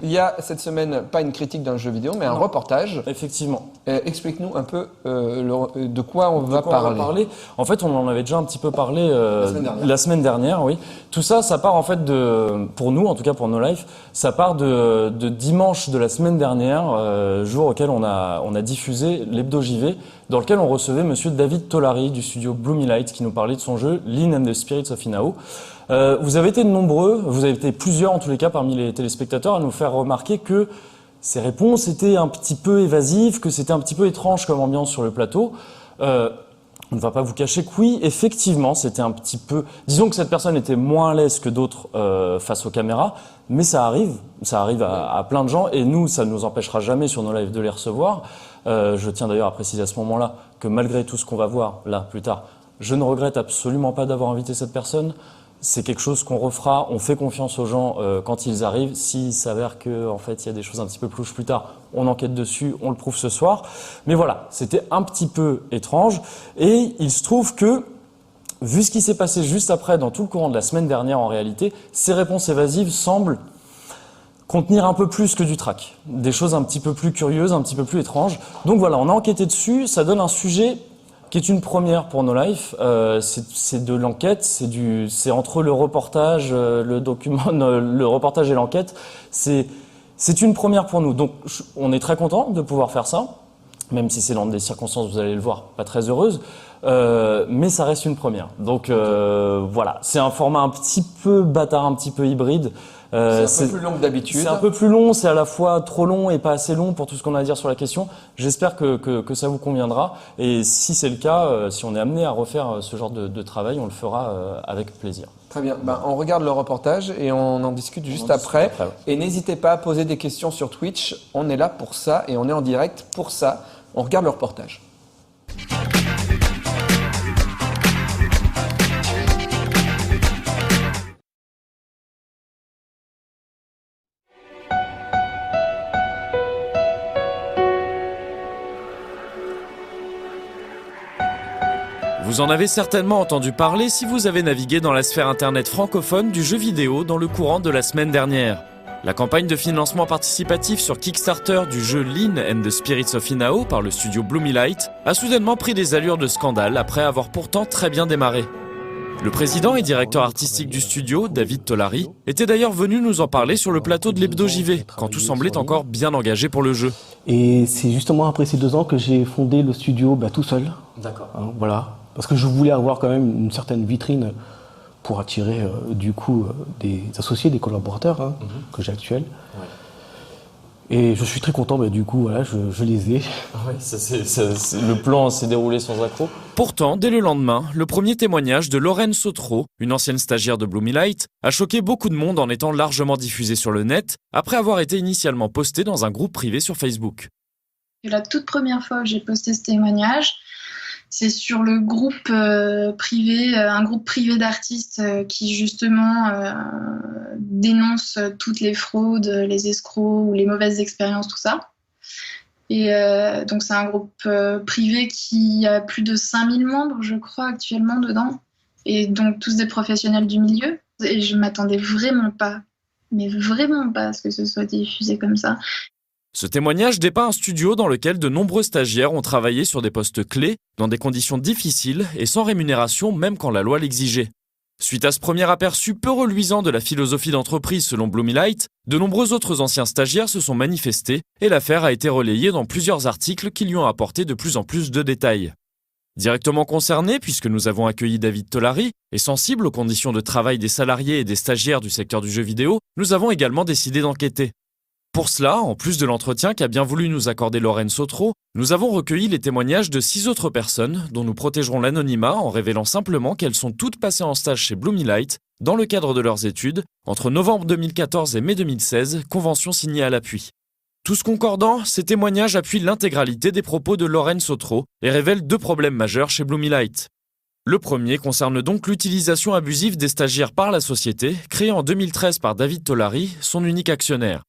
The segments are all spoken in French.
Il y a cette semaine, pas une critique d'un jeu vidéo, mais un reportage. Effectivement. Explique-nous un peu de quoi on va parler. En fait, on en avait déjà un petit peu parlé la semaine dernière, oui. Tout ça, ça part en fait pour nous, en tout cas pour No Life, ça part de dimanche de la semaine dernière, jour auquel on a diffusé l'Hebdo JV, dans lequel on recevait monsieur David Tolary du studio Bloomy Light qui nous parlait de son jeu Lean and the Spirits of Inao. Vous avez été nombreux, vous avez été plusieurs en tous les cas parmi les téléspectateurs à nous faire remarquer que ces réponses étaient un petit peu évasives, que c'était un petit peu étrange comme ambiance sur le plateau. On ne va pas vous cacher que oui, effectivement, c'était un petit peu... Disons que cette personne était moins à l'aise que d'autres face aux caméras, mais ça arrive à plein de gens, et nous, ça ne nous empêchera jamais sur nos lives de les recevoir. Je tiens d'ailleurs à préciser à ce moment-là que malgré tout ce qu'on va voir là plus tard, je ne regrette absolument pas d'avoir invité cette personne. C'est quelque chose qu'on refera, on fait confiance aux gens quand ils arrivent. S'il s'avère que en fait il y a des choses un petit peu louches plus tard, on enquête dessus, on le prouve ce soir. Mais voilà, c'était un petit peu étrange. Et il se trouve que, vu ce qui s'est passé juste après, dans tout le courant de la semaine dernière en réalité, ces réponses évasives semblent contenir un peu plus que du trac. Des choses un petit peu plus curieuses, un petit peu plus étranges. Donc voilà, on a enquêté dessus, ça donne un sujet qui est une première pour No Life. C'est de l'enquête, c'est entre le reportage, le document, le reportage et l'enquête. C'est une première pour nous. Donc on est très content de pouvoir faire ça, même si c'est dans des circonstances, vous allez le voir, pas très heureuses. Mais ça reste une première. Donc voilà, c'est un format un petit peu bâtard, un petit peu hybride. C'est un peu plus long que d'habitude. C'est un peu plus long, c'est à la fois trop long et pas assez long pour tout ce qu'on a à dire sur la question. J'espère que ça vous conviendra. Et si c'est le cas, si on est amené à refaire ce genre de travail, on le fera avec plaisir. Très bien. On regarde le reportage et on en discute juste après. Et n'hésitez pas à poser des questions sur Twitch. On est là pour ça et on est en direct pour ça. On regarde le reportage. Vous en avez certainement entendu parler si vous avez navigué dans la sphère internet francophone du jeu vidéo dans le courant de la semaine dernière. La campagne de financement participatif sur Kickstarter du jeu Lean and the Spirits of Inao par le studio Bloomy Light a soudainement pris des allures de scandale après avoir pourtant très bien démarré. Le président et directeur artistique du studio, David Tolary, était d'ailleurs venu nous en parler sur le plateau de l'Hebdo JV, quand tout semblait encore bien engagé pour le jeu. Et c'est justement après ces 2 ans que j'ai fondé le studio tout seul. D'accord. Voilà. Parce que je voulais avoir quand même une certaine vitrine pour attirer des associés, des collaborateurs que j'ai actuels. Ouais. Et je suis très content, du coup, voilà, je les ai. Ouais, le plan s'est déroulé sans accroc. Pourtant, dès le lendemain, le premier témoignage de Lorraine Sautreau, une ancienne stagiaire de Bloomy Light, a choqué beaucoup de monde en étant largement diffusé sur le net, après avoir été initialement posté dans un groupe privé sur Facebook. La toute première fois que j'ai posté ce témoignage, c'est sur le groupe privé, un groupe privé d'artistes qui justement dénonce toutes les fraudes, les escrocs ou les mauvaises expériences, tout ça. Et donc c'est un groupe privé qui a plus de 5000 membres, je crois, actuellement dedans. Et donc tous des professionnels du milieu. Et je m'attendais vraiment pas, mais vraiment pas à ce que ce soit diffusé comme ça. Ce témoignage dépeint un studio dans lequel de nombreux stagiaires ont travaillé sur des postes clés, dans des conditions difficiles et sans rémunération même quand la loi l'exigeait. Suite à ce premier aperçu peu reluisant de la philosophie d'entreprise selon Bloomy Light, de nombreux autres anciens stagiaires se sont manifestés et l'affaire a été relayée dans plusieurs articles qui lui ont apporté de plus en plus de détails. Directement concerné, puisque nous avons accueilli David Tolary, et sensible aux conditions de travail des salariés et des stagiaires du secteur du jeu vidéo, nous avons également décidé d'enquêter. Pour cela, en plus de l'entretien qu'a bien voulu nous accorder Lorraine Sautreau, nous avons recueilli les témoignages de 6 autres personnes dont nous protégerons l'anonymat en révélant simplement qu'elles sont toutes passées en stage chez Bloomy Light dans le cadre de leurs études, entre novembre 2014 et mai 2016, convention signée à l'appui. Tous concordants, ces témoignages appuient l'intégralité des propos de Lorraine Sautreau et révèlent 2 problèmes majeurs chez Bloomy Light. Le premier concerne donc l'utilisation abusive des stagiaires par la société, créée en 2013 par David Tolary, son unique actionnaire.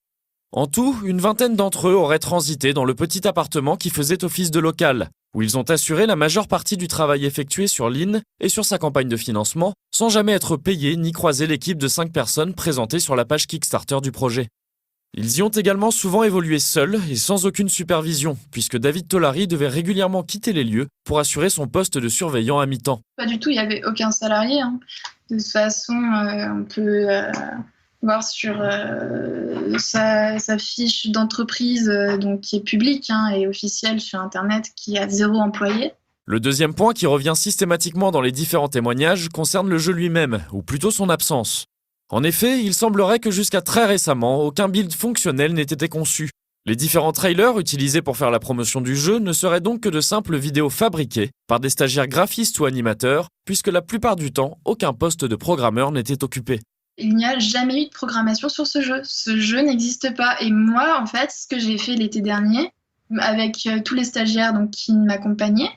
En tout, une vingtaine d'entre eux auraient transité dans le petit appartement qui faisait office de local, où ils ont assuré la majeure partie du travail effectué sur Lean et sur sa campagne de financement, sans jamais être payés ni croiser l'équipe de 5 personnes présentées sur la page Kickstarter du projet. Ils y ont également souvent évolué seuls et sans aucune supervision, puisque David Tolary devait régulièrement quitter les lieux pour assurer son poste de surveillant à mi-temps. Pas du tout, il n'y avait aucun salarié. De toute façon, on peut voir sur sa fiche d'entreprise, donc qui est publique et officielle sur Internet, qui a 0 employé. Le deuxième point qui revient systématiquement dans les différents témoignages concerne le jeu lui-même, ou plutôt son absence. En effet, il semblerait que jusqu'à très récemment, aucun build fonctionnel n'ait été conçu. Les différents trailers utilisés pour faire la promotion du jeu ne seraient donc que de simples vidéos fabriquées par des stagiaires graphistes ou animateurs, puisque la plupart du temps, aucun poste de programmeur n'était occupé. Il n'y a jamais eu de programmation sur ce jeu. Ce jeu n'existe pas. Et moi, en fait, ce que j'ai fait l'été dernier, avec tous les stagiaires qui m'accompagnaient,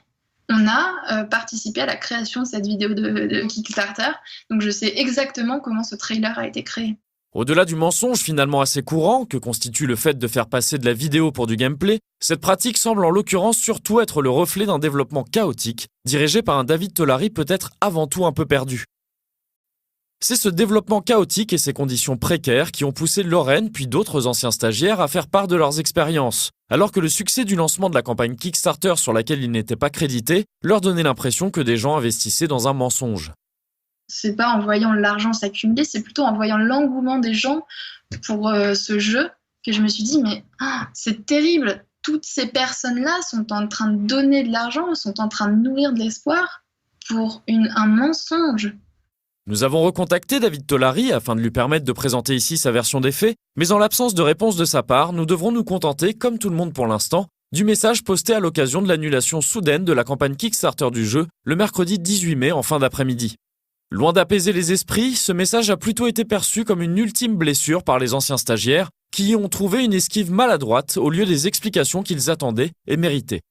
on a participé à la création de cette vidéo de Kickstarter. Donc je sais exactement comment ce trailer a été créé. Au-delà du mensonge finalement assez courant que constitue le fait de faire passer de la vidéo pour du gameplay, cette pratique semble en l'occurrence surtout être le reflet d'un développement chaotique, dirigé par un David Tolary peut-être avant tout un peu perdu. C'est ce développement chaotique et ces conditions précaires qui ont poussé Lorraine puis d'autres anciens stagiaires à faire part de leurs expériences, alors que le succès du lancement de la campagne Kickstarter sur laquelle ils n'étaient pas crédités leur donnait l'impression que des gens investissaient dans un mensonge. C'est pas en voyant l'argent s'accumuler, c'est plutôt en voyant l'engouement des gens pour ce jeu que je me suis dit mais c'est terrible, toutes ces personnes-là sont en train de donner de l'argent, sont en train de nourrir de l'espoir pour un mensonge. Nous avons recontacté David Tolary afin de lui permettre de présenter ici sa version des faits, mais en l'absence de réponse de sa part, nous devrons nous contenter, comme tout le monde pour l'instant, du message posté à l'occasion de l'annulation soudaine de la campagne Kickstarter du jeu, le mercredi 18 mai en fin d'après-midi. Loin d'apaiser les esprits, ce message a plutôt été perçu comme une ultime blessure par les anciens stagiaires, qui y ont trouvé une esquive maladroite au lieu des explications qu'ils attendaient et méritaient.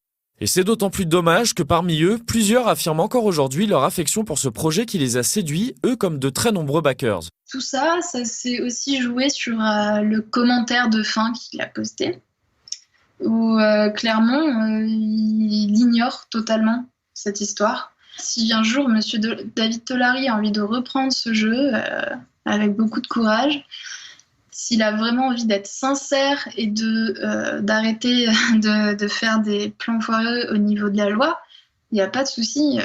Et c'est d'autant plus dommage que parmi eux, plusieurs affirment encore aujourd'hui leur affection pour ce projet qui les a séduits, eux comme de très nombreux backers. Tout ça s'est aussi joué sur le commentaire de fin qu'il a posté, où clairement, il ignore totalement cette histoire. Si un jour, monsieur David Tolary a envie de reprendre ce jeu avec beaucoup de courage, s'il a vraiment envie d'être sincère et d'arrêter de faire des plans foireux au niveau de la loi, il n'y a pas de souci.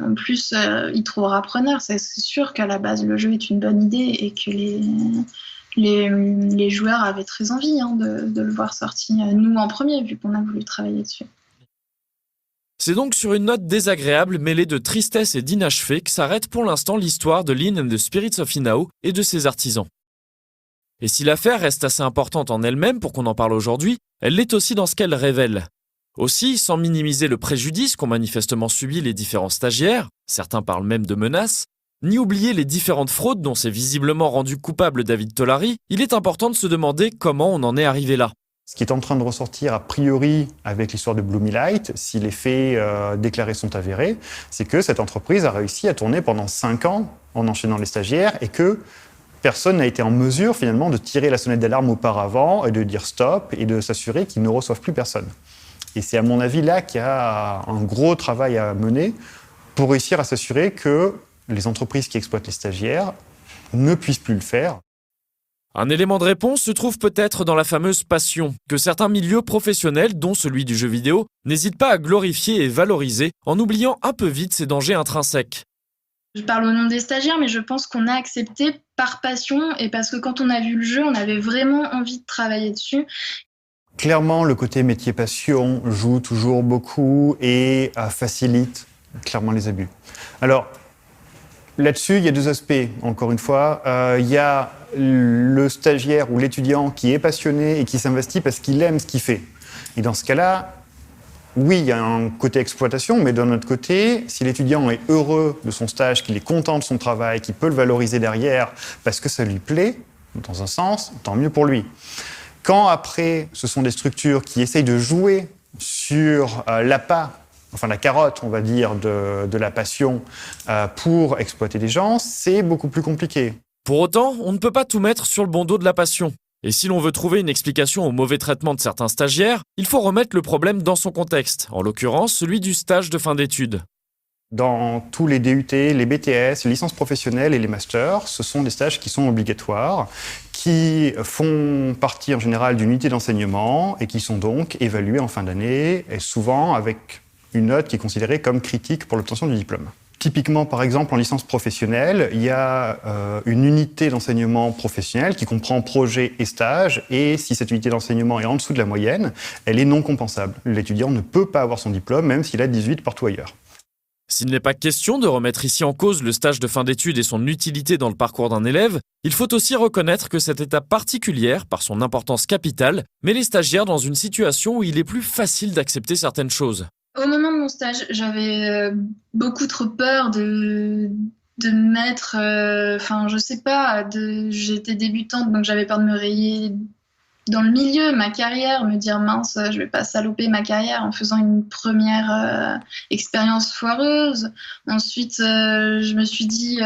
En plus, il trouvera preneur. C'est sûr qu'à la base, le jeu est une bonne idée et que les joueurs avaient très envie de le voir sorti, nous en premier, vu qu'on a voulu travailler dessus. C'est donc sur une note désagréable mêlée de tristesse et d'inachevé que s'arrête pour l'instant l'histoire de Lean and the Spirits of Inao et de ses artisans. Et si l'affaire reste assez importante en elle-même pour qu'on en parle aujourd'hui, elle l'est aussi dans ce qu'elle révèle. Aussi, sans minimiser le préjudice qu'ont manifestement subi les différents stagiaires, certains parlent même de menaces, ni oublier les différentes fraudes dont s'est visiblement rendu coupable David Tolary, il est important de se demander comment on en est arrivé là. Ce qui est en train de ressortir a priori avec l'histoire de Bloomy Light, si les faits déclarés sont avérés, c'est que cette entreprise a réussi à tourner pendant 5 ans en enchaînant les stagiaires et que personne n'a été en mesure finalement de tirer la sonnette d'alarme auparavant et de dire stop et de s'assurer qu'ils ne reçoivent plus personne. Et c'est à mon avis là qu'il y a un gros travail à mener pour réussir à s'assurer que les entreprises qui exploitent les stagiaires ne puissent plus le faire. Un élément de réponse se trouve peut-être dans la fameuse passion, que certains milieux professionnels, dont celui du jeu vidéo, n'hésitent pas à glorifier et valoriser en oubliant un peu vite ses dangers intrinsèques. Je parle au nom des stagiaires, mais je pense qu'on a accepté par passion et parce que quand on a vu le jeu, on avait vraiment envie de travailler dessus. Clairement, le côté métier-passion joue toujours beaucoup et facilite clairement les abus. Alors, là-dessus, il y a 2 aspects, encore une fois. Il y a le stagiaire ou l'étudiant qui est passionné et qui s'investit parce qu'il aime ce qu'il fait. Et dans ce cas-là, oui, il y a un côté exploitation, mais d'un autre côté, si l'étudiant est heureux de son stage, qu'il est content de son travail, qu'il peut le valoriser derrière parce que ça lui plaît, dans un sens, tant mieux pour lui. Quand après, ce sont des structures qui essayent de jouer sur l'appât, enfin la carotte, on va dire, de la passion pour exploiter des gens, c'est beaucoup plus compliqué. Pour autant, on ne peut pas tout mettre sur le bon dos de la passion. Et si l'on veut trouver une explication au mauvais traitement de certains stagiaires, il faut remettre le problème dans son contexte, en l'occurrence celui du stage de fin d'études. Dans tous les DUT, les BTS, les licences professionnelles et les masters, ce sont des stages qui sont obligatoires, qui font partie en général d'une unité d'enseignement et qui sont donc évalués en fin d'année, et souvent avec une note qui est considérée comme critique pour l'obtention du diplôme. Typiquement, par exemple, en licence professionnelle, il y a une unité d'enseignement professionnel qui comprend projet et stage, et si cette unité d'enseignement est en dessous de la moyenne, elle est non compensable. L'étudiant ne peut pas avoir son diplôme, même s'il a 18 partout ailleurs. S'il n'est pas question de remettre ici en cause le stage de fin d'études et son utilité dans le parcours d'un élève, il faut aussi reconnaître que cette étape particulière, par son importance capitale, met les stagiaires dans une situation où il est plus facile d'accepter certaines choses. Au moment de mon stage, j'avais beaucoup trop peur de me mettre... je sais pas, j'étais débutante, donc j'avais peur de me rayer dans le milieu, ma carrière, me dire mince, je vais pas saloper ma carrière en faisant une première expérience foireuse. Ensuite, je me suis dit,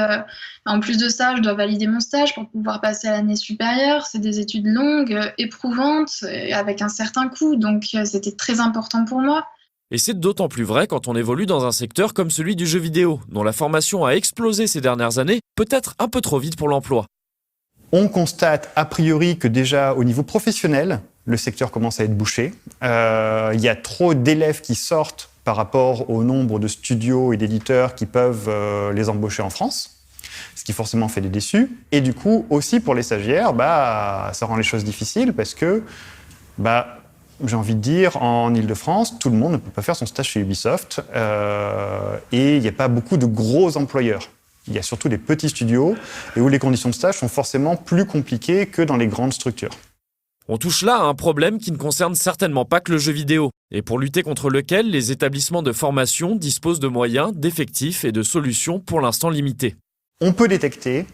en plus de ça, je dois valider mon stage pour pouvoir passer à l'année supérieure. C'est des études longues, éprouvantes, avec un certain coût, donc c'était très important pour moi. Et c'est d'autant plus vrai quand on évolue dans un secteur comme celui du jeu vidéo, dont la formation a explosé ces dernières années, peut-être un peu trop vite pour l'emploi. On constate a priori que déjà au niveau professionnel, le secteur commence à être bouché. Il y a trop d'élèves qui sortent par rapport au nombre de studios et d'éditeurs qui peuvent les embaucher en France, ce qui forcément fait des déçus. Et du coup, aussi pour les stagiaires, ça rend les choses difficiles parce que... j'ai envie de dire, en Ile-de-France, tout le monde ne peut pas faire son stage chez Ubisoft et il n'y a pas beaucoup de gros employeurs. Il y a surtout des petits studios et où les conditions de stage sont forcément plus compliquées que dans les grandes structures. On touche là à un problème qui ne concerne certainement pas que le jeu vidéo et pour lutter contre lequel les établissements de formation disposent de moyens, d'effectifs et de solutions pour l'instant limitées. On peut détecter,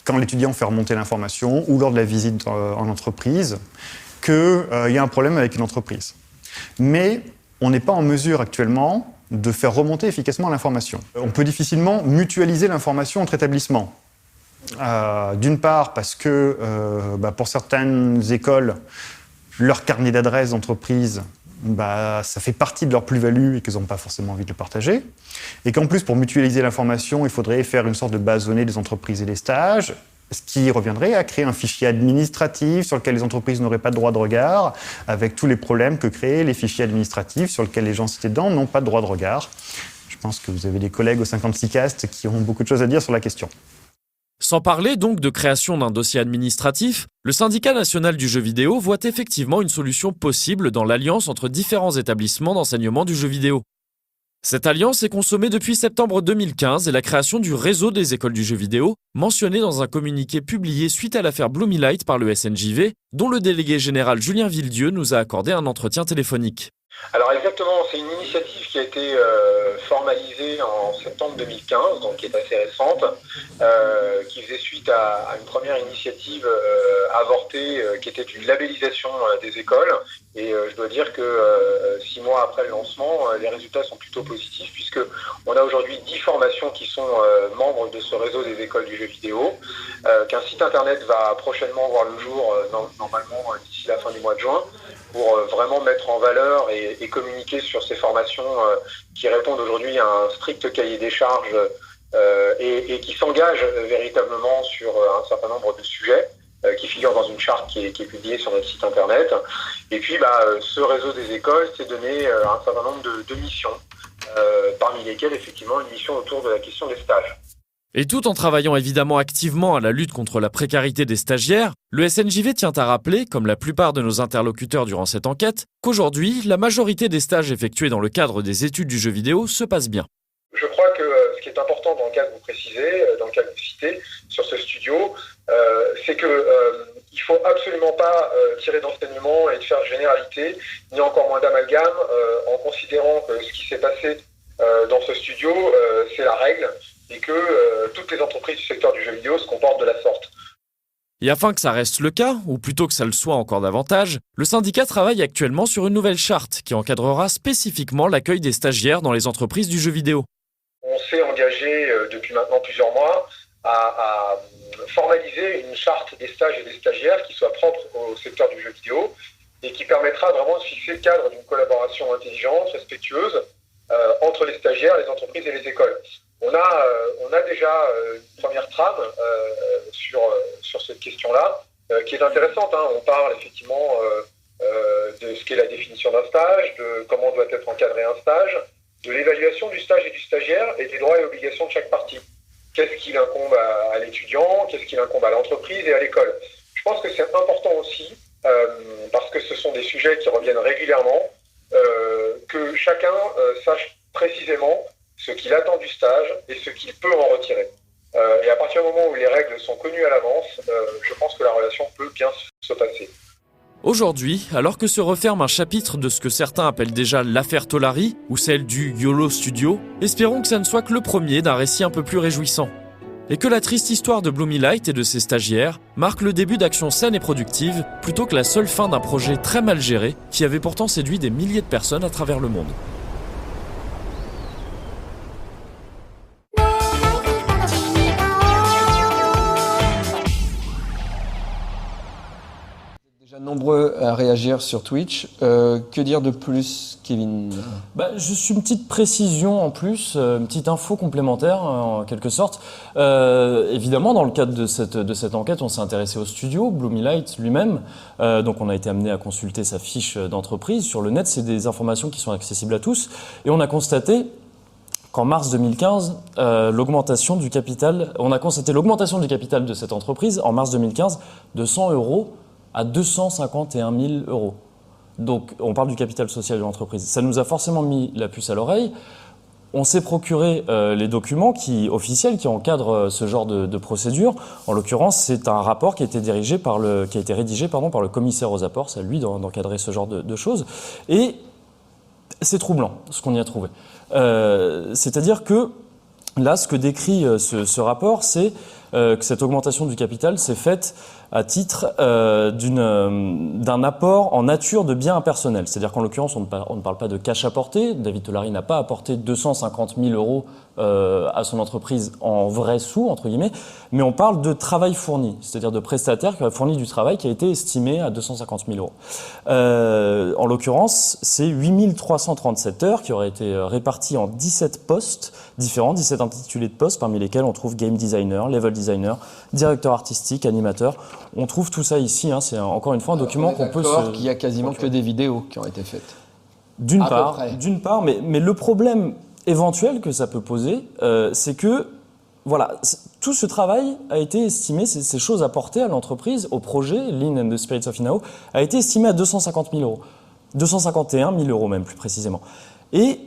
quand l'étudiant fait remonter l'information ou lors de la visite en entreprise, qu'il y a un problème avec une entreprise. Mais on n'est pas en mesure actuellement de faire remonter efficacement l'information. On peut difficilement mutualiser l'information entre établissements. D'une part parce que pour certaines écoles, leur carnet d'adresses d'entreprise, ça fait partie de leur plus-value et qu'ils n'ont pas forcément envie de le partager. Et qu'en plus, pour mutualiser l'information, il faudrait faire une sorte de base de données des entreprises et des stages, ce qui reviendrait à créer un fichier administratif sur lequel les entreprises n'auraient pas de droit de regard, avec tous les problèmes que créent les fichiers administratifs sur lesquels les gens cités dedans n'ont pas de droit de regard. Je pense que vous avez des collègues au 56cast qui ont beaucoup de choses à dire sur la question. Sans parler donc de création d'un dossier administratif, le syndicat national du jeu vidéo voit effectivement une solution possible dans l'alliance entre différents établissements d'enseignement du jeu vidéo. Cette alliance est consommée depuis septembre 2015 et la création du réseau des écoles du jeu vidéo, mentionné dans un communiqué publié suite à l'affaire Bloomy par le SNJV, dont le délégué général Julien Villedieu nous a accordé un entretien téléphonique. Alors exactement, c'est une initiative qui a été formalisée en septembre 2015, donc qui est assez récente, qui faisait suite à une première initiative avortée qui était une labellisation des écoles. Et je dois dire que 6 mois après le lancement, les résultats sont plutôt positifs puisque on a aujourd'hui 10 formations qui sont membres de ce réseau des écoles du jeu vidéo, qu'un site internet va prochainement voir le jour, normalement d'ici la fin du mois de juin, pour vraiment mettre en valeur et communiquer sur ces formations qui répondent aujourd'hui à un strict cahier des charges et qui s'engagent véritablement sur un certain nombre de sujets qui figurent dans une charte qui est publiée sur notre site internet. Et puis ce réseau des écoles s'est donné un certain nombre de missions, parmi lesquelles effectivement une mission autour de la question des stages. Et tout en travaillant évidemment activement à la lutte contre la précarité des stagiaires, le SNJV tient à rappeler, comme la plupart de nos interlocuteurs durant cette enquête, qu'aujourd'hui, la majorité des stages effectués dans le cadre des études du jeu vidéo se passent bien. Je crois que ce qui est important dans le cas que vous précisez, dans le cas que vous citez, sur ce studio, c'est qu'il ne faut absolument pas tirer d'enseignement et de faire de généralité, ni encore moins d'amalgame, en considérant que ce qui s'est passé dans ce studio, c'est la règle, et que toutes les entreprises du secteur du jeu vidéo se comportent de la sorte. Et afin que ça reste le cas, ou plutôt que ça le soit encore davantage, le syndicat travaille actuellement sur une nouvelle charte qui encadrera spécifiquement l'accueil des stagiaires dans les entreprises du jeu vidéo. On s'est engagé depuis maintenant plusieurs mois à formaliser une charte des stages et des stagiaires qui soit propre au secteur du jeu vidéo et qui permettra vraiment de fixer le cadre d'une collaboration intelligente, respectueuse entre les stagiaires, les entreprises et les écoles. On a déjà une première trame sur cette question-là, qui est intéressante. On parle effectivement de ce qu'est la définition d'un stage, de comment doit être encadré un stage, de l'évaluation du stage et du stagiaire et des droits et obligations de chaque partie. Qu'est-ce qu'il incombe à l'étudiant, qu'est-ce qu'il incombe à l'entreprise et à l'école. Je pense que c'est important aussi, parce que ce sont des sujets qui reviennent régulièrement, que chacun sache précisément ce qu'il attend du stage et ce qu'il peut en retirer. Et à partir du moment où les règles sont connues à l'avance, je pense que la relation peut bien se passer. Aujourd'hui, alors que se referme un chapitre de ce que certains appellent déjà l'affaire Tolari ou celle du YOLO Studio, espérons que ça ne soit que le premier d'un récit un peu plus réjouissant. Et que la triste histoire de Bloomylight et de ses stagiaires marque le début d'actions saines et productives plutôt que la seule fin d'un projet très mal géré qui avait pourtant séduit des milliers de personnes à travers le monde. Nombreux à réagir sur Twitch. Que dire de plus, Kevin ? Juste une petite précision en plus, une petite info complémentaire en quelque sorte. Évidemment, dans le cadre de cette enquête, on s'est intéressé au studio, Bloomylight lui-même. Donc on a été amené à consulter sa fiche d'entreprise. Sur le net, c'est des informations qui sont accessibles à tous. Et on a constaté qu'en mars 2015, l'augmentation du capital de cette entreprise en mars 2015 de 100 € à 251 000 €. Donc, on parle du capital social de l'entreprise. Ça nous a forcément mis la puce à l'oreille. On s'est procuré les documents officiels qui encadrent ce genre de procédure. En l'occurrence, c'est un rapport qui a été rédigé par le commissaire aux apports. C'est à lui d'encadrer ce genre de choses. Et c'est troublant, ce qu'on y a trouvé. C'est-à-dire que là, ce que décrit ce rapport, c'est que cette augmentation du capital s'est faite à titre d'un apport en nature de biens impersonnels. C'est-à-dire qu'en l'occurrence, on ne parle pas de cash apporté. David Tolari n'a pas apporté 250 000 € à son entreprise en vrais sous, entre guillemets, mais on parle de travail fourni, c'est-à-dire de prestataire qui a fourni du travail qui a été estimé à 250 000 €. En l'occurrence, c'est 8 337 heures qui auraient été réparties en 17 postes différents, 17 intitulés de postes, parmi lesquels on trouve game designer, level designer, directeur artistique, animateur. On trouve tout ça ici, c'est encore une fois un document qu'on peut se... qu'il y a quasiment que des vidéos qui ont été faites. D'une part, mais le problème éventuel que ça peut poser, c'est que tout ce travail a été estimé, ces choses apportées à l'entreprise, au projet Lean and the Spirits of Inao, a été estimé à 250 000 €. 251 000 € même, plus précisément. Et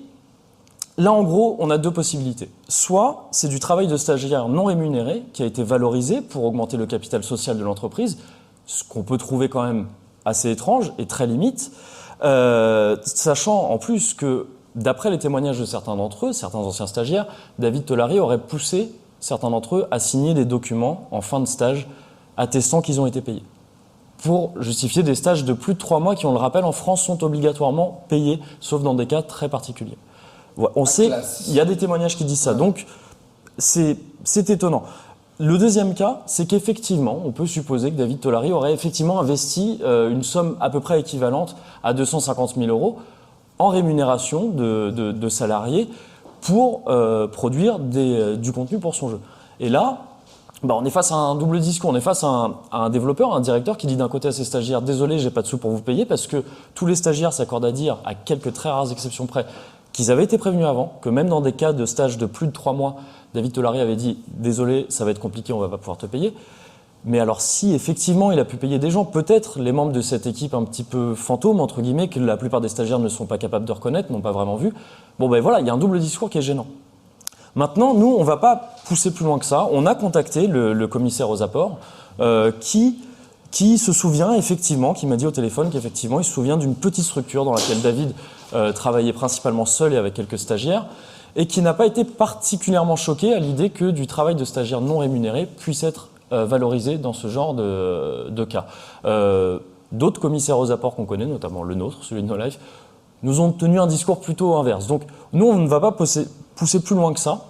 là, en gros, on a deux possibilités. Soit c'est du travail de stagiaire non rémunéré qui a été valorisé pour augmenter le capital social de l'entreprise, ce qu'on peut trouver quand même assez étrange et très limite, sachant en plus que, d'après les témoignages de certains d'entre eux, certains anciens stagiaires, David Tolari aurait poussé certains d'entre eux à signer des documents en fin de stage attestant qu'ils ont été payés, pour justifier des stages de plus de 3 mois qui, on le rappelle, en France sont obligatoirement payés, sauf dans des cas très particuliers. On sait, il y a des témoignages qui disent ça, donc c'est étonnant. Le deuxième cas, c'est qu'effectivement, on peut supposer que David Tolari aurait effectivement investi une somme à peu près équivalente à 250 000 € en rémunération de salariés pour produire du contenu pour son jeu. Et là, on est face à un double discours, on est face à un développeur, un directeur qui dit d'un côté à ses stagiaires « Désolé, j'ai pas de sous pour vous payer » parce que tous les stagiaires s'accordent à dire, à quelques très rares exceptions près, qu'ils avaient été prévenus avant, que même dans des cas de stage de plus de 3 mois, David Tolari avait dit « Désolé, ça va être compliqué, on va pas pouvoir te payer ». Mais alors si effectivement il a pu payer des gens, peut-être les membres de cette équipe un petit peu fantôme, entre guillemets, que la plupart des stagiaires ne sont pas capables de reconnaître, n'ont pas vraiment vu, il y a un double discours qui est gênant. Maintenant, nous, on ne va pas pousser plus loin que ça. On a contacté le commissaire aux apports qui se souvient effectivement, qui m'a dit au téléphone qu'effectivement il se souvient d'une petite structure dans laquelle David travaillait principalement seul et avec quelques stagiaires et qui n'a pas été particulièrement choqué à l'idée que du travail de stagiaire non rémunéré puisse être valorisé dans ce genre de cas. D'autres commissaires aux apports qu'on connaît, notamment le nôtre, celui de No Life, nous ont tenu un discours plutôt inverse. Donc nous, on ne va pas pousser plus loin que ça,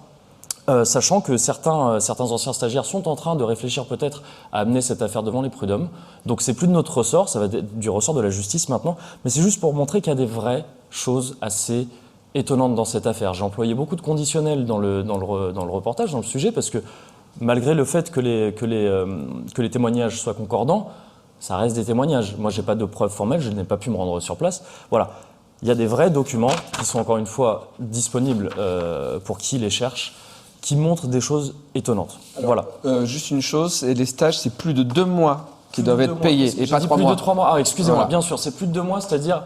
sachant que certains anciens stagiaires sont en train de réfléchir peut-être à amener cette affaire devant les prud'hommes. Donc c'est plus de notre ressort, ça va être du ressort de la justice maintenant, mais c'est juste pour montrer qu'il y a des vraies choses assez étonnantes dans cette affaire. J'ai employé beaucoup de conditionnels dans le reportage, dans le sujet, parce que malgré le fait que les témoignages soient concordants, ça reste des témoignages. Moi, j'ai pas de preuves formelles, je n'ai pas pu me rendre sur place. Voilà. Il y a des vrais documents qui sont encore une fois disponibles pour qui les cherche, qui montrent des choses étonnantes. Alors, voilà. Juste une chose, les stages, c'est plus de 2 mois qui doivent être payés et pas 3 mois. Plus de 3 mois. Ah, excusez-moi, voilà. bien sûr, c'est plus de 2 mois, c'est-à-dire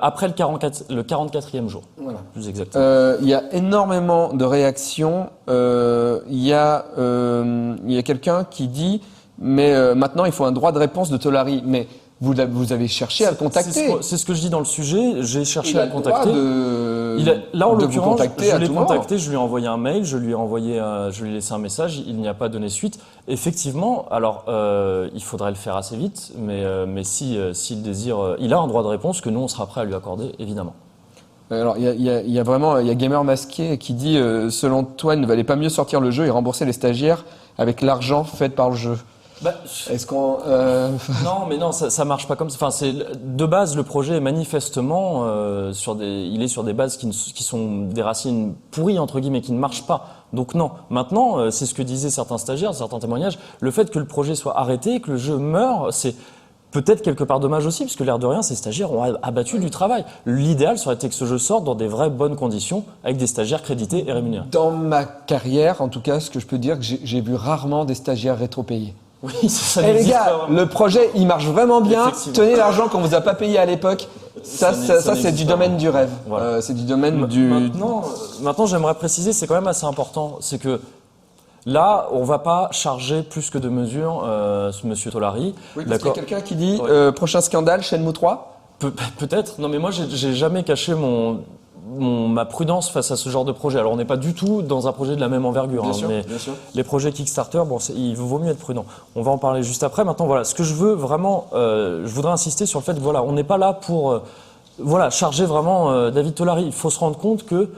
après le 44e jour. Voilà. Plus exactement. Il y a énormément de réactions. Il y a quelqu'un qui dit mais maintenant il faut un droit de réponse de Tolari. Mais vous avez cherché à le contacter. C'est ce que je dis dans le sujet. J'ai cherché à le contacter. Là, en de l'occurrence, je l'ai contacté, moment. je lui ai envoyé un mail, je lui ai laissé un message. Il n'y a pas donné suite. Effectivement, alors il faudrait le faire assez vite, mais s'il désire, il a un droit de réponse que nous on sera prêt à lui accorder, évidemment. Alors il y a Gamer Masqué qui dit selon toi, il ne valait pas mieux sortir le jeu et rembourser les stagiaires avec l'argent fait par le jeu. Est-ce qu'on Non, mais non, ça marche pas comme ça. Enfin, de base, le projet est manifestement il est sur des bases qui sont des racines pourries entre guillemets, qui ne marchent pas. Donc non. Maintenant, c'est ce que disaient certains stagiaires, certains témoignages. Le fait que le projet soit arrêté, que le jeu meure, c'est peut-être quelque part dommage aussi, parce que l'air de rien, ces stagiaires ont abattu du travail. L'idéal serait été que ce jeu sorte dans des vraies bonnes conditions, avec des stagiaires crédités et rémunérés. Dans ma carrière, en tout cas, ce que je peux dire, que j'ai vu rarement des stagiaires rétro-payés. Oui, ça les gars, le projet, il marche vraiment bien. Tenez l'argent qu'on vous a pas payé à l'époque. Ça c'est du domaine du rêve. Voilà. C'est du domaine du. Maintenant, j'aimerais préciser, c'est quand même assez important, c'est que là, on va pas charger plus que de mesures, Monsieur Tolari. Oui, parce qu'il y a quelqu'un qui dit prochain scandale, Shenmue 3. Peut-être. Non, mais moi, j'ai jamais caché ma prudence face à ce genre de projet. Alors on n'est pas du tout dans un projet de la même envergure, bien sûr. Les projets Kickstarter, il vaut mieux être prudent. On va en parler juste après. Maintenant, voilà, ce que je veux vraiment, je voudrais insister sur le fait que voilà, on n'est pas là pour charger vraiment David Tolari. Il faut se rendre compte que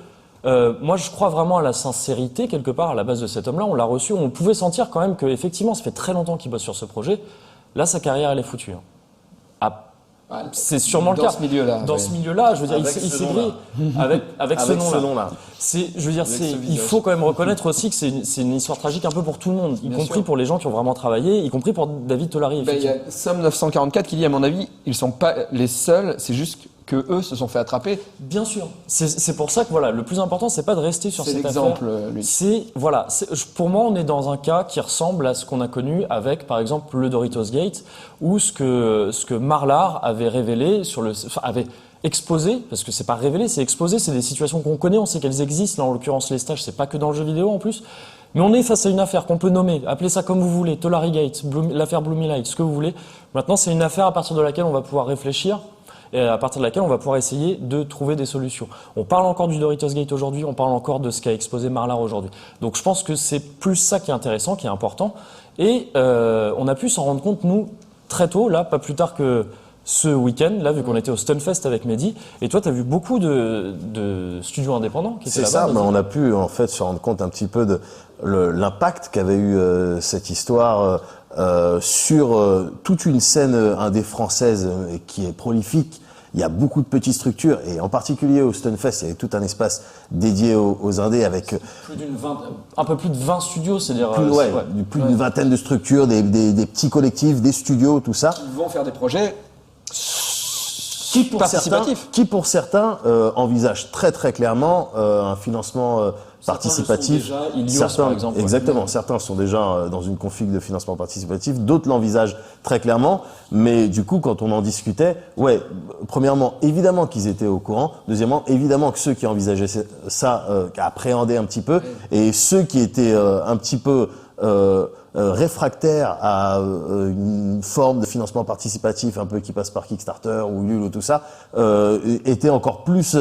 moi je crois vraiment à la sincérité quelque part à la base de cet homme-là. On l'a reçu, on pouvait sentir quand même que effectivement, ça fait très longtemps qu'il bosse sur ce projet. Là, sa carrière elle est foutue. C'est sûrement le cas. Dans ce milieu-là, je veux dire, il s'est grillé avec ce nom-là. Il faut quand même reconnaître aussi que c'est une histoire tragique un peu pour tout le monde, y compris pour les gens qui ont vraiment travaillé, y compris pour David Tolari. Il y a Somme 944 qui dit, à mon avis, ils sont pas les seuls, c'est juste que eux se sont fait attraper. Bien sûr. C'est pour ça que voilà, le plus important, c'est pas de rester sur cette affaire. C'est l'exemple, lui. Pour moi, on est dans un cas qui ressemble à ce qu'on a connu avec, par exemple, le Doritos Gate, ou ce que Marlar avait révélé avait exposé, parce que c'est pas révélé, c'est exposé, c'est des situations qu'on connaît, on sait qu'elles existent. Là, en l'occurrence, les stages, c'est pas que dans le jeu vidéo en plus. Mais on est face à une affaire qu'on peut nommer, appelez ça comme vous voulez, Tolari Gate, l'affaire Bloomy Light, ce que vous voulez. Maintenant, c'est une affaire à partir de laquelle on va pouvoir réfléchir. Et à partir de laquelle on va pouvoir essayer de trouver des solutions. On parle encore du Doritos Gate aujourd'hui, on parle encore de ce qu'a exposé Marlar aujourd'hui. Donc je pense que c'est plus ça qui est intéressant, qui est important. Et on a pu s'en rendre compte, nous, très tôt, là, pas plus tard que ce week-end, là, vu qu'on était au Stunfest avec Mehdi. Et toi, tu as vu beaucoup de studios indépendants qui étaient là-bas. C'est ça, mais on a pu en fait se rendre compte un petit peu de l'impact qu'avait eu cette histoire sur toute une scène indé française qui est prolifique. Il y a beaucoup de petites structures et en particulier au Stunfest, il y avait tout un espace dédié aux indés avec un peu plus de 20 studios, c'est-à-dire plus d'une vingtaine de structures, des petits collectifs, des studios, tout ça. Ils vont faire des projets qui pour certains envisagent très très clairement un financement participatif. Certains, par exemple. Exactement. Certains sont déjà dans une config de financement participatif. D'autres l'envisagent très clairement. Mais du coup, quand on en discutait, premièrement, évidemment qu'ils étaient au courant. Deuxièmement, évidemment que ceux qui envisageaient ça appréhendaient un petit peu. Et ceux qui étaient un petit peu réfractaires à une forme de financement participatif un peu qui passe par Kickstarter ou Ulule ou tout ça, étaient encore plus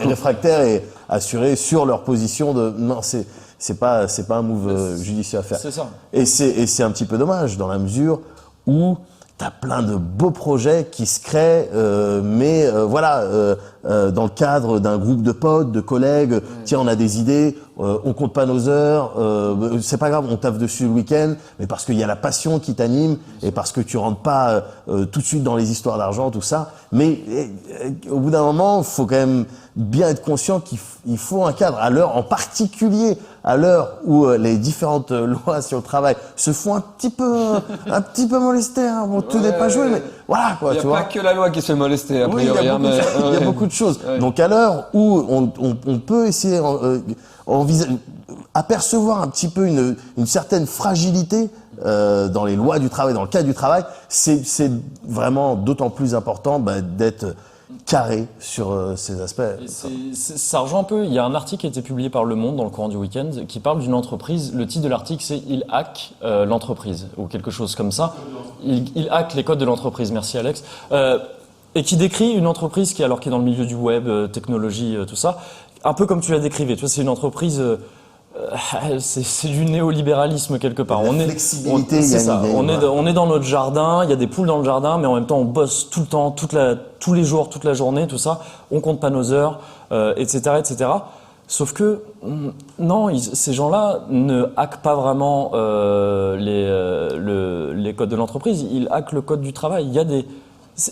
réfractaires et assurés sur leur position de non, c'est pas un move judicieux à faire. C'est ça. Et c'est un petit peu dommage dans la mesure où t'as plein de beaux projets qui se créent, mais dans le cadre d'un groupe de potes, de collègues. Tiens, on a des idées, on compte pas nos heures, c'est pas grave, on taffe dessus le week-end, mais parce qu'il y a la passion qui t'anime et parce que tu rentres pas tout de suite dans les histoires d'argent, tout ça. Mais au bout d'un moment, faut quand même bien être conscient qu'il faut un cadre. À l'heure, en particulier à l'heure où les différentes lois sur le travail se font un petit peu molester. Hein. Bon, tout n'est pas joué, mais voilà quoi. Il n'y a pas que la loi qui se fait molester. A priori, il y a beaucoup de choses. Ouais. Donc à l'heure où on peut essayer apercevoir un petit peu une certaine fragilité dans les lois du travail, dans le cadre du travail, c'est vraiment d'autant plus important d'être carré sur ces aspects. Ça rejoint un peu, il y a un article qui a été publié par Le Monde dans le courant du week-end qui parle d'une entreprise, le titre de l'article c'est « Il hack l'entreprise » ou quelque chose comme ça. Il hack les codes de l'entreprise, merci Alex. Et qui décrit une entreprise qui est dans le milieu du web, technologie, tout ça, un peu comme tu l'as décrivé. Tu vois, c'est une entreprise... c'est du néolibéralisme quelque part. On est dans notre jardin, il y a des poules dans le jardin, mais en même temps on bosse tout le temps, tous les jours, toute la journée, tout ça. On compte pas nos heures, etc., etc. Sauf que non, ces gens-là ne hackent pas vraiment les codes de l'entreprise. Ils hackent le code du travail. Il y a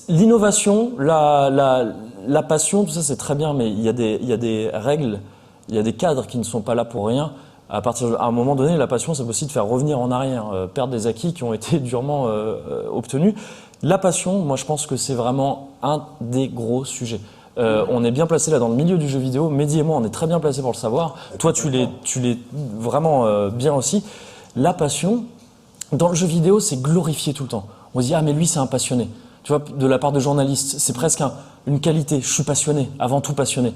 l'innovation, la passion, tout ça c'est très bien, mais il y a des règles. Il y a des cadres qui ne sont pas là pour rien. À un moment donné, la passion, ça peut aussi te faire revenir en arrière, perdre des acquis qui ont été durement obtenus. La passion, moi, je pense que c'est vraiment un des gros sujets. On est bien placé là dans le milieu du jeu vidéo. Mehdi et moi, on est très bien placés pour le savoir. Toi, tu l'es vraiment bien aussi. La passion, dans le jeu vidéo, c'est glorifié tout le temps. On se dit, ah, mais lui, c'est un passionné. Tu vois, de la part de journalistes, c'est presque une qualité. Je suis passionné, avant tout passionné.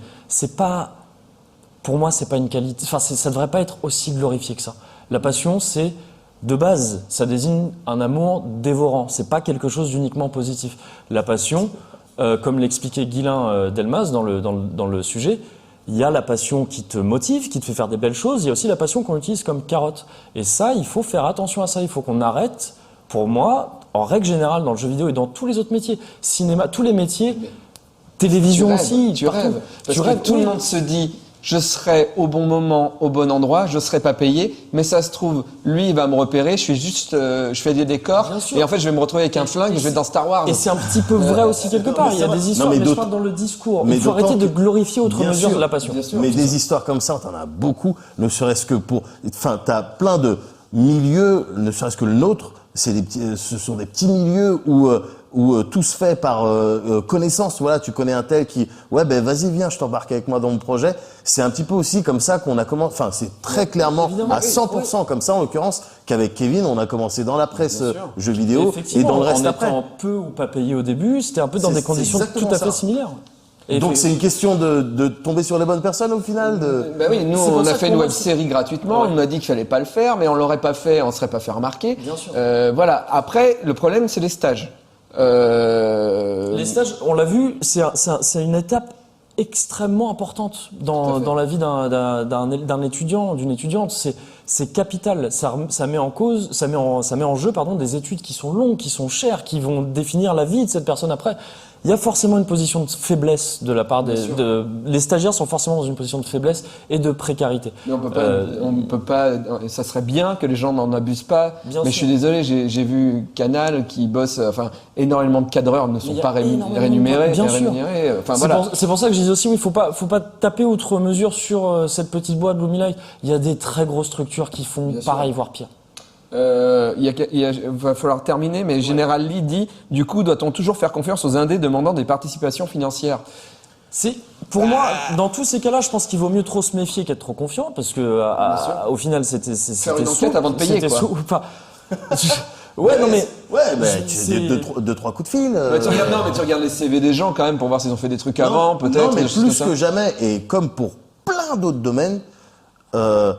Pour moi, c'est pas une qualité. Enfin, ça devrait pas être aussi glorifié que ça. La passion, c'est de base, ça désigne un amour dévorant. C'est pas quelque chose d'uniquement positif. La passion, comme l'expliquait Guylain Delmas dans le sujet, il y a la passion qui te motive, qui te fait faire des belles choses. Il y a aussi la passion qu'on utilise comme carotte. Et ça, il faut faire attention à ça. Il faut qu'on arrête. Pour moi, en règle générale, dans le jeu vidéo et dans tous les autres métiers, cinéma, tous les métiers, télévision aussi. Tu rêves. Parce que tout le monde se dit. Je serai au bon moment, au bon endroit, je serai pas payé, mais ça se trouve, lui, il va me repérer, je fais des décors, et en fait, je vais me retrouver avec un flingue, je vais être dans Star Wars. Et c'est un petit peu vrai aussi quelque part. Il y a des histoires, mais je parle dans le discours. Il faut arrêter de glorifier outre mesure de la passion. Mais des histoires comme ça, t'en as beaucoup, ne serait-ce que t'as plein de milieux, ne serait-ce que le nôtre, ce sont des petits milieux où tout se fait par connaissance. Voilà, tu connais un tel qui, vas-y, viens, je t'embarque avec moi dans mon projet. C'est un petit peu aussi comme ça qu'on a commencé. Enfin, c'est très clairement à 100% comme ça, en l'occurrence, qu'avec Kevin, on a commencé dans la presse jeux vidéo et dans le reste après. En étant peu ou pas payé au début, c'était un peu dans des conditions tout à fait similaires. Et donc c'est une question de tomber sur les bonnes personnes au final. Oui, nous on a fait une web série gratuitement. On m'a dit qu'il fallait pas le faire, mais on l'aurait pas fait, on serait pas fait remarquer. Bien sûr. Voilà. Après, le problème c'est les stages. Les stages, on l'a vu, c'est une étape extrêmement importante dans la vie d'un étudiant, d'une étudiante. C'est capital. Ça met en cause, ça met en jeu, des études qui sont longues, qui sont chères, qui vont définir la vie de cette personne après. Il y a forcément une position de faiblesse de la part les stagiaires sont forcément dans une position de faiblesse et de précarité. Mais on peut pas, ça serait bien que les gens n'en abusent pas. Mais je suis désolé, j'ai vu Canal qui bosse, énormément de cadreurs ne sont pas rémunérés. Bien sûr. Voilà. C'est pour ça que je dis aussi, oui, faut pas taper outre mesure sur cette petite boîte Lumilight. Il y a des très grosses structures qui font pareil, voire pire. Il va falloir terminer, mais Général Lee dit, du coup, doit-on toujours faire confiance aux indés demandant des participations financières? Pour moi, dans tous ces cas-là, je pense qu'il vaut mieux trop se méfier qu'être trop confiant, parce que au final, c'était faire une enquête avant de payer, quoi. Deux, trois coups de fil. Tu regardes les CV des gens quand même pour voir s'ils ont fait des trucs avant, peut-être. Non, mais plus que jamais, et comme pour plein d'autres domaines, dès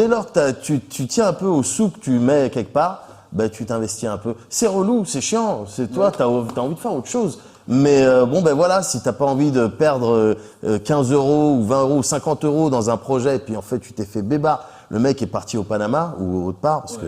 lors que tu tiens un peu au sou que tu mets quelque part, tu t'investis un peu. C'est relou, c'est chiant, c'est toi, t'as envie de faire autre chose. Mais voilà, si t'as pas envie de perdre 15 € ou 20 € ou 50 € dans un projet, et puis en fait tu t'es fait bébard le mec est parti au Panama ou autre part, parce que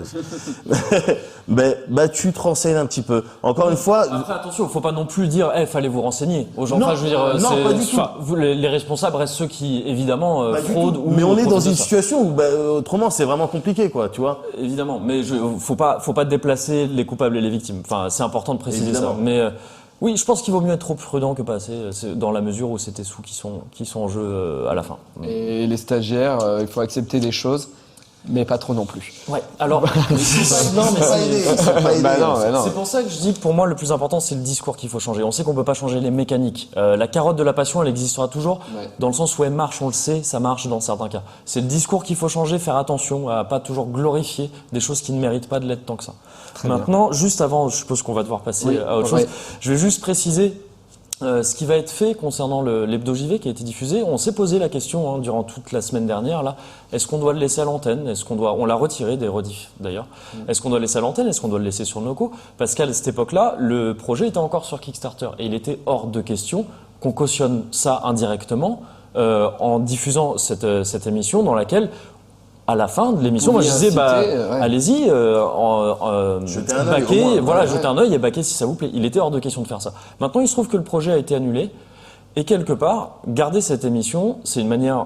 bah tu te renseignes un petit peu. Encore une fois. Après, attention, faut pas non plus dire, fallait vous renseigner. Aux gens, Non, enfin, je veux dire, non, pas du tout. Les responsables restent ceux qui, évidemment, fraudent ou. Mais on est dans profitent de une ça. situation où, autrement, c'est vraiment compliqué, quoi, tu vois. Évidemment, mais faut pas déplacer les coupables et les victimes. Enfin, c'est important de préciser Évidemment. ça. Mais oui, je pense qu'il vaut mieux être trop prudent que pas assez, dans la mesure où c'est tes sous qui sont en jeu à la fin. Et les stagiaires, il faut accepter des choses, mais pas trop non plus. Ouais. Alors, Non, mais c'est pas aidé. Bah non, bah non. c'est pour ça que je dis que pour moi le plus important c'est le discours qu'il faut changer. On sait qu'on peut pas changer les mécaniques. La carotte de la passion elle existera toujours, Ouais. dans le sens où elle marche, on le sait, ça marche dans certains cas. C'est le discours qu'il faut changer, faire attention à pas toujours glorifier des choses qui ne méritent pas de l'être tant que ça. Très Maintenant, juste avant, je suppose qu'on va devoir passer Oui, à autre chose. ouais. Je vais juste préciser ce qui va être fait concernant l'hebdo JV qui a été diffusé. On s'est posé la question durant toute la semaine dernière là. Est-ce qu'on doit le laisser à l'antenne? On l'a retiré des rediffs d'ailleurs. Est-ce qu'on doit le laisser à l'antenne? Est-ce qu'on doit le laisser sur Noco? Parce qu'à cette époque-là, le projet était encore sur Kickstarter et il était hors de question qu'on cautionne ça indirectement en diffusant cette émission dans laquelle à la fin de l'émission, moi je disais, allez-y, Jetez un œil, baquez, au moins. voilà, Ouais, jetez un œil et baquez si ça vous plaît. Il était hors de question de faire ça. Maintenant, il se trouve que le projet a été annulé et quelque part, garder cette émission, c'est une manière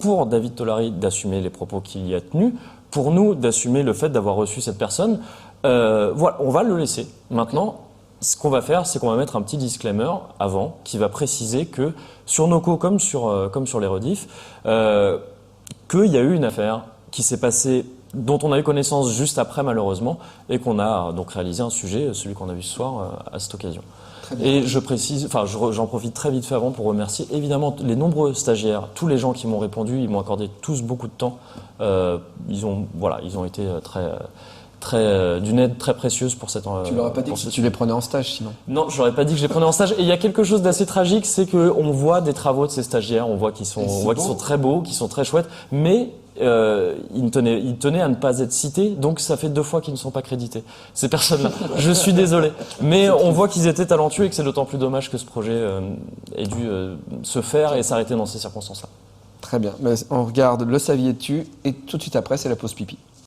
pour David Tolary d'assumer les propos qu'il y a tenus, pour nous d'assumer le fait d'avoir reçu cette personne. Voilà, on va le laisser. Maintenant, ce qu'on va faire, c'est qu'on va mettre un petit disclaimer avant qui va préciser que sur Noco comme sur les rediffs, qu'il y a eu une affaire qui s'est passée, dont on a eu connaissance juste après malheureusement, et qu'on a donc réalisé un sujet, celui qu'on a vu ce soir, à cette occasion. Et je précise, j'en profite très vite fait avant pour remercier évidemment les nombreux stagiaires, tous les gens qui m'ont répondu, ils m'ont accordé tous beaucoup de temps. Ils ont été d'une aide très précieuse pour cette. Tu leur as pas dit que tu les prenais en stage, sinon? Non, je leur ai pas dit que je les prenais en stage. Et il y a quelque chose d'assez tragique, c'est que on voit des travaux de ces stagiaires, on voit qu'ils sont très beaux, qu'ils sont très chouettes, mais ils tenaient à ne pas être cités, donc ça fait 2 fois qu'ils ne sont pas crédités. Ces personnes-là. Je suis désolé, mais on voit qu'ils étaient talentueux et que c'est d'autant plus dommage que ce projet ait dû se faire et s'arrêter dans ces circonstances-là. Très bien. Mais on regarde Le Saviez-tu et tout de suite après, c'est la pause pipi.